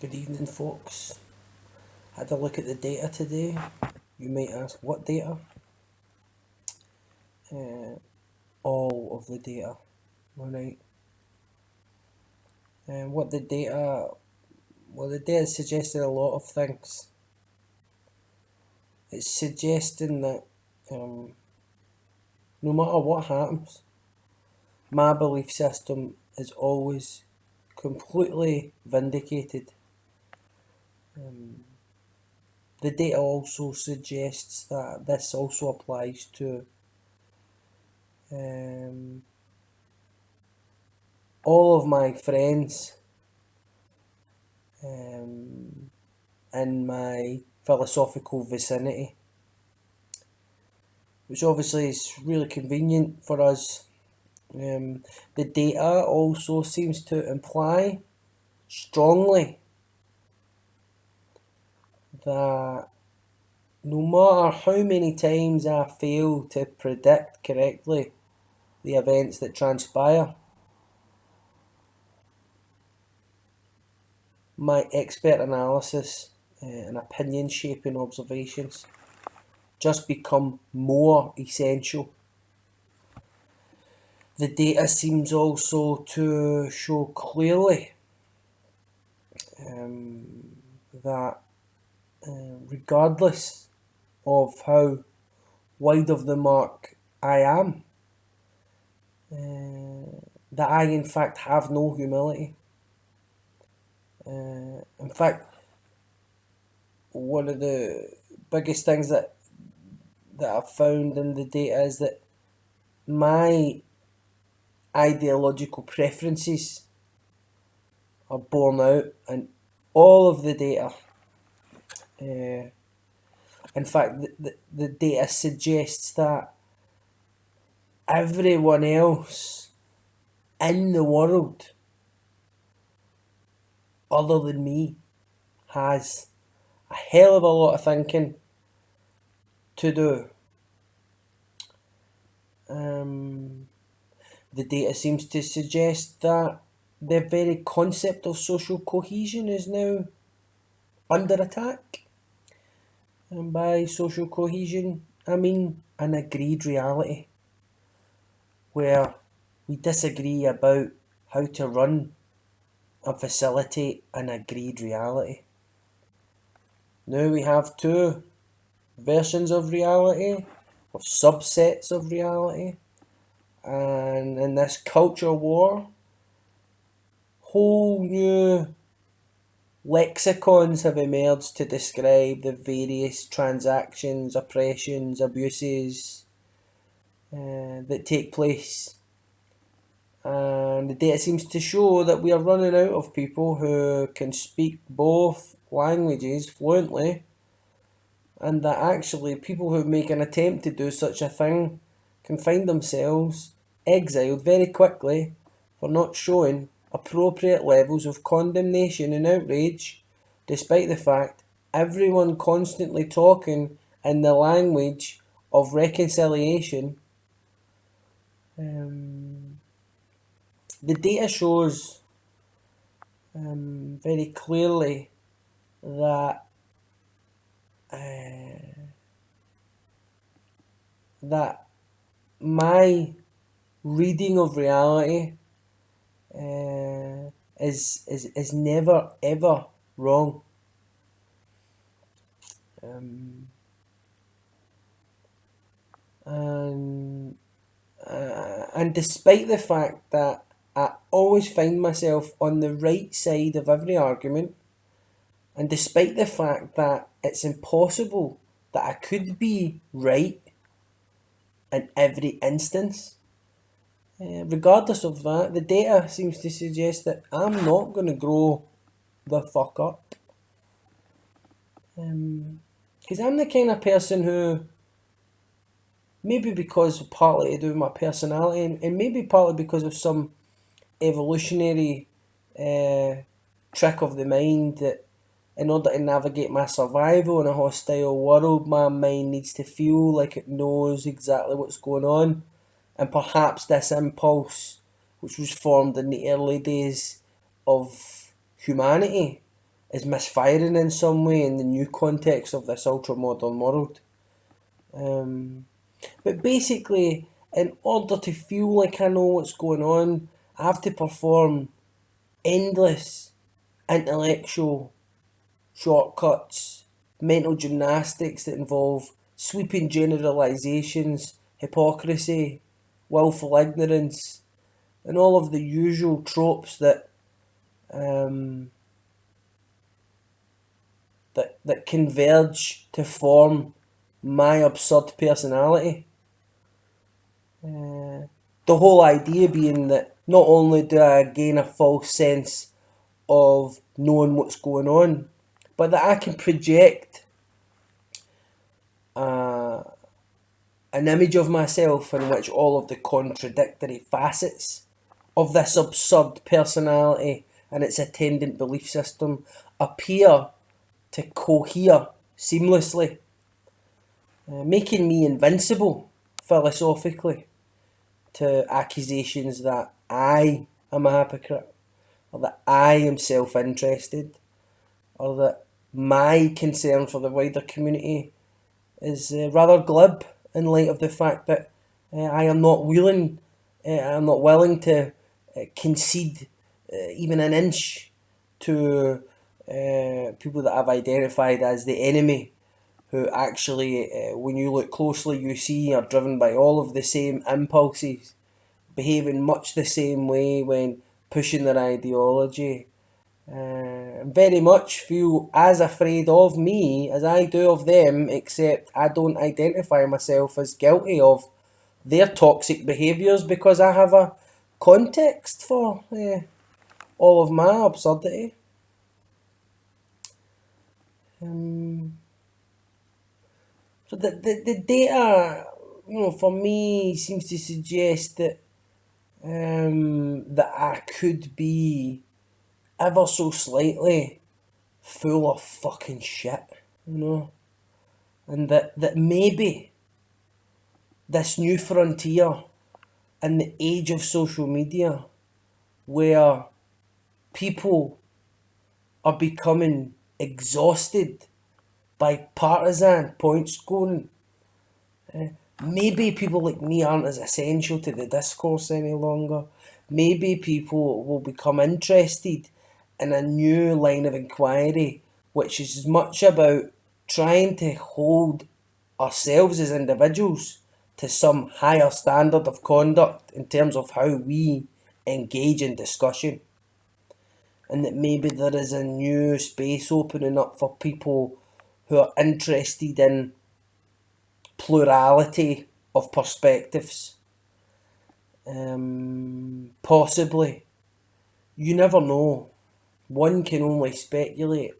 Good evening, folks. Had a look at the data today. You might ask, what data? All of the data, alright? And what the data, the data suggested a lot of things. It's suggesting that no matter what happens, my belief system is always completely vindicated. The data also suggests that this also applies to all of my friends in my philosophical vicinity, which obviously is really convenient for us. The data also seems to imply strongly that no matter how many times I fail to predict correctly the events that transpire, my expert analysis and opinion shaping observations just become more essential. The data seems also to show clearly that regardless of how wide of the mark I am, that I in fact have no humility. In fact, one of the biggest things that I've found in the data is that my ideological preferences are borne out in all of the data. In fact, the data suggests that everyone else in the world other than me has a hell of a lot of thinking to do. The data seems to suggest that the very concept of social cohesion is now under attack. And by social cohesion, I mean an agreed reality where we disagree about how to run and facilitate an agreed reality. Now we have two versions of reality, of subsets of reality, and in this culture war, whole new lexicons have emerged to describe the various transactions, oppressions, abuses that take place. And the data seems to show that we are running out of people who can speak both languages fluently, and that actually people who make an attempt to do such a thing can find themselves exiled very quickly for not showing appropriate levels of condemnation and outrage, despite the fact everyone constantly talking in the language of reconciliation. The data shows very clearly that that my reading of reality is never ever wrong. And despite the fact that I always find myself on the right side of every argument, and despite the fact that it's impossible that I could be right in every instance, regardless of that, the data seems to suggest that I'm not going to grow the fuck up. Because I'm the kind of person who, maybe because partly to do with my personality, and maybe partly because of some evolutionary trick of the mind, that in order to navigate my survival in a hostile world, my mind needs to feel like it knows exactly what's going on. And perhaps this impulse, which was formed in the early days of humanity, is misfiring in some way in the new context of this ultra-modern world. But basically, in order to feel like I know what's going on, I have to perform endless intellectual shortcuts, mental gymnastics that involve sweeping generalizations, hypocrisy, willful ignorance, and all of the usual tropes that that converge to form my absurd personality. The whole idea being that not only do I gain a false sense of knowing what's going on, but that I can project an image of myself in which all of the contradictory facets of this absurd personality and its attendant belief system appear to cohere seamlessly, making me invincible philosophically to accusations that I am a hypocrite, or that I am self-interested, or that my concern for the wider community is rather glib in light of the fact that I am not willing to concede even an inch to people that I've identified as the enemy, who actually, when you look closely, you see are driven by all of the same impulses, behaving much the same way when pushing their ideology, and very much feel as afraid of me as I do of them, except I don't identify myself as guilty of their toxic behaviours because I have a context for all of my absurdity. So the data, for me seems to suggest that that I could be ever so slightly full of fucking shit, and that maybe this new frontier in the age of social media, where people are becoming exhausted by partisan point scoring, maybe people like me aren't as essential to the discourse any longer. Maybe people will become interested in a new line of inquiry, which is as much about trying to hold ourselves as individuals to some higher standard of conduct in terms of how we engage in discussion. And that maybe there is a new space opening up for people who are interested in plurality of perspectives. Possibly. You never know. One can only speculate.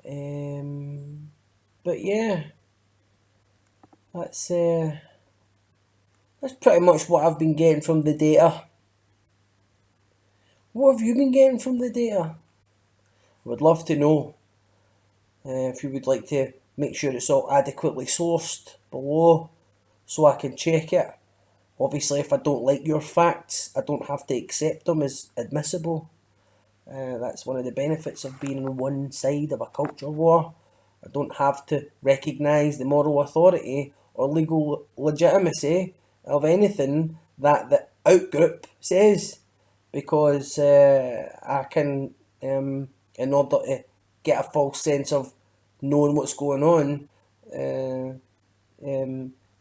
But yeah, that's pretty much what I've been getting from the data. What have you been getting from the data? I would love to know. If you would like to make sure it's all adequately sourced below so I can check it. Obviously, if I don't like your facts, I don't have to accept them as admissible. That's one of the benefits of being on one side of a culture war. I don't have to recognise the moral authority or legal legitimacy of anything that the outgroup says, because I can, in order to get a false sense of knowing what's going on,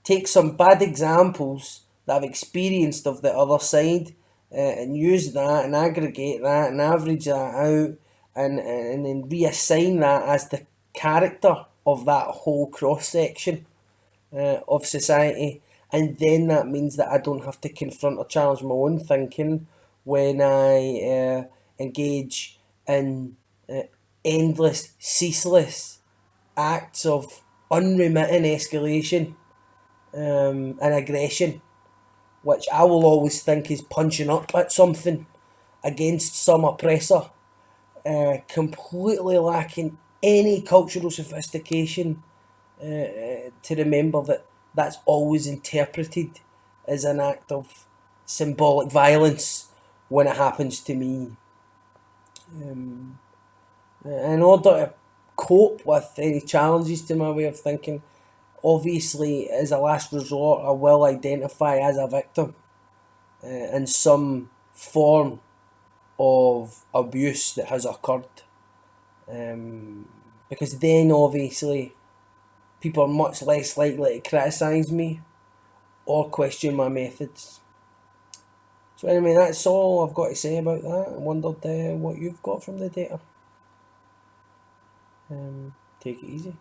take some bad examples that I've experienced of the other side, and use that and aggregate that and average that out, and then reassign that as the character of that whole cross-section of society. And then that means that I don't have to confront or challenge my own thinking when I engage in endless, ceaseless acts of unremitting escalation and aggression, which I will always think is punching up at something against some oppressor, completely lacking any cultural sophistication to remember that that's always interpreted as an act of symbolic violence when it happens to me. In order to cope with any challenges to my way of thinking, obviously, as a last resort, I will identify as a victim in some form of abuse that has occurred. Because then, obviously, people are much less likely to criticise me or question my methods. So anyway, that's all I've got to say about that. I wondered what you've got from the data. Take it easy.